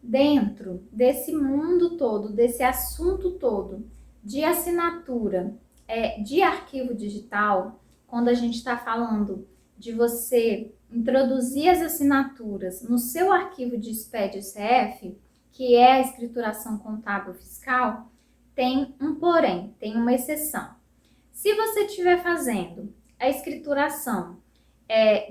dentro desse mundo todo, desse assunto todo de assinatura, de arquivo digital, quando a gente está falando de você introduzir as assinaturas no seu arquivo de SPED-CF, que é a escrituração contábil fiscal, tem um porém, tem uma exceção. Se você estiver fazendo a escrituração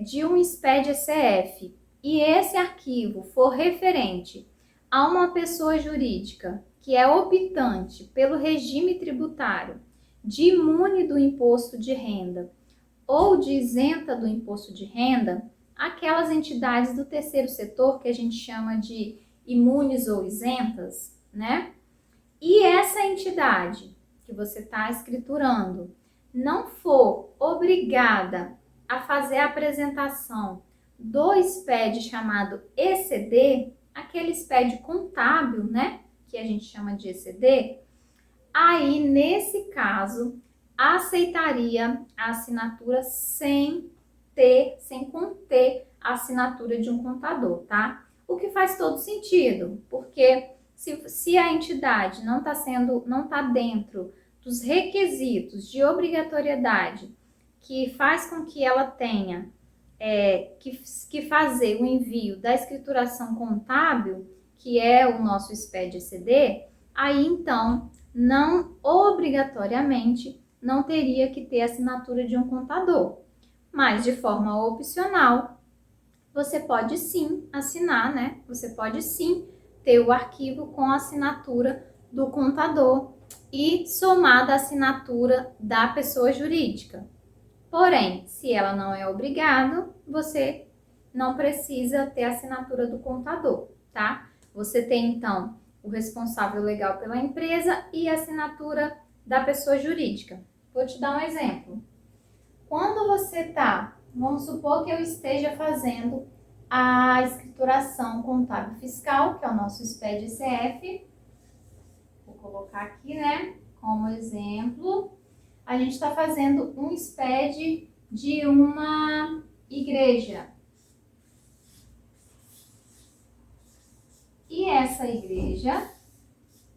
de um SPED-CF e esse arquivo for referente a uma pessoa jurídica que é optante pelo regime tributário de imune do imposto de renda ou de isenta do imposto de renda, aquelas entidades do terceiro setor que a gente chama de imunes ou isentas, né? E essa entidade que você está escriturando não for obrigada a fazer a apresentação do SPED chamado ECD, aquele SPED contábil, né, que a gente chama de ECD, aí nesse caso aceitaria a assinatura sem conter a assinatura de um contador, tá? O que faz todo sentido, porque se a entidade não está dentro dos requisitos de obrigatoriedade que faz com que ela tenha que fazer o envio da escrituração contábil, que é o nosso SPED-ECD, aí então não obrigatoriamente não teria que ter assinatura de um contador, mas de forma opcional você pode sim assinar, né? Você pode sim ter o arquivo com a assinatura do contador e somada a assinatura da pessoa jurídica. Porém, se ela não é obrigada, você não precisa ter a assinatura do contador, tá? Você tem, então, o responsável legal pela empresa e a assinatura da pessoa jurídica. Vou te dar um exemplo. Quando você vamos supor que eu esteja fazendo a escrituração contábil fiscal, que é o nosso SPED-CF. Vou colocar aqui, né, como exemplo. A gente está fazendo um SPED de uma igreja. E essa igreja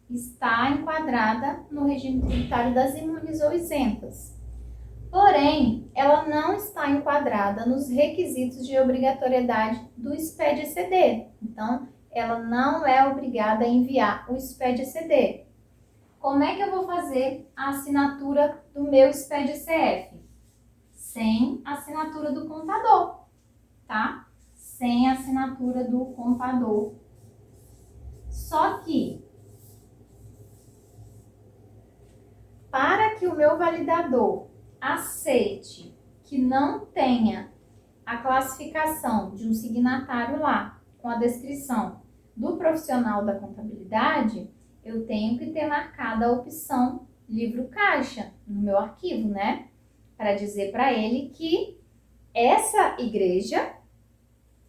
está enquadrada no regime tributário das imunes ou isentas. Porém, ela não está enquadrada nos requisitos de obrigatoriedade do SPED-ECD. Então, ela não é obrigada a enviar o SPED-ECD. Como é que eu vou fazer a assinatura do meu SPED-CF? Sem assinatura do contador, tá? Sem assinatura do contador. Só que, para que o meu validador aceite que não tenha a classificação de um signatário lá, com a descrição do profissional da contabilidade, eu tenho que ter marcada a opção livro caixa no meu arquivo, né? Para dizer para ele que essa igreja,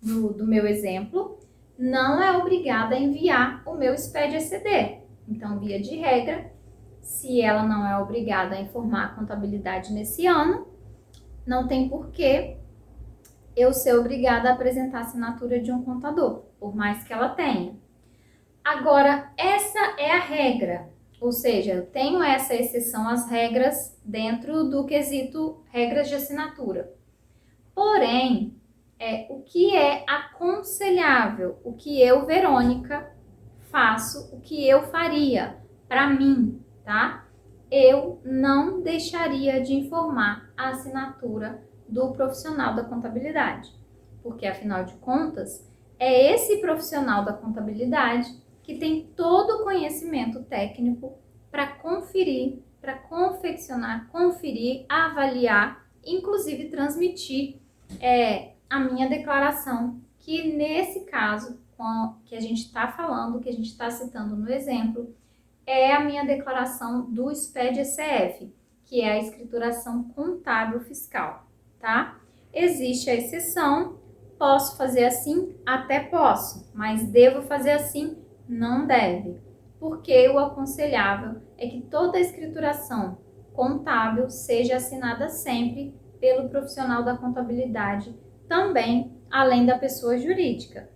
do meu exemplo, não é obrigada a enviar o meu SPED-ECD. Então, via de regra, se ela não é obrigada a informar a contabilidade nesse ano, não tem porquê eu ser obrigada a apresentar a assinatura de um contador, por mais que ela tenha. Agora, essa é a regra, ou seja, eu tenho essa exceção às regras dentro do quesito regras de assinatura. Porém, o que é aconselhável, o que eu, Verônica, faço, o que eu faria para mim, tá? Eu não deixaria de informar a assinatura do profissional da contabilidade, porque afinal de contas, é esse profissional da contabilidade que tem todo o conhecimento técnico para conferir, para confeccionar, conferir, avaliar, inclusive transmitir a minha declaração, que nesse caso que a gente está falando, que a gente está citando no exemplo, é a minha declaração do SPED-ECF, que é a escrituração contábil fiscal, tá? Existe a exceção, posso fazer assim? Até posso, mas devo fazer assim? Não deve, porque o aconselhável é que toda a escrituração contábil seja assinada sempre pelo profissional da contabilidade, também além da pessoa jurídica,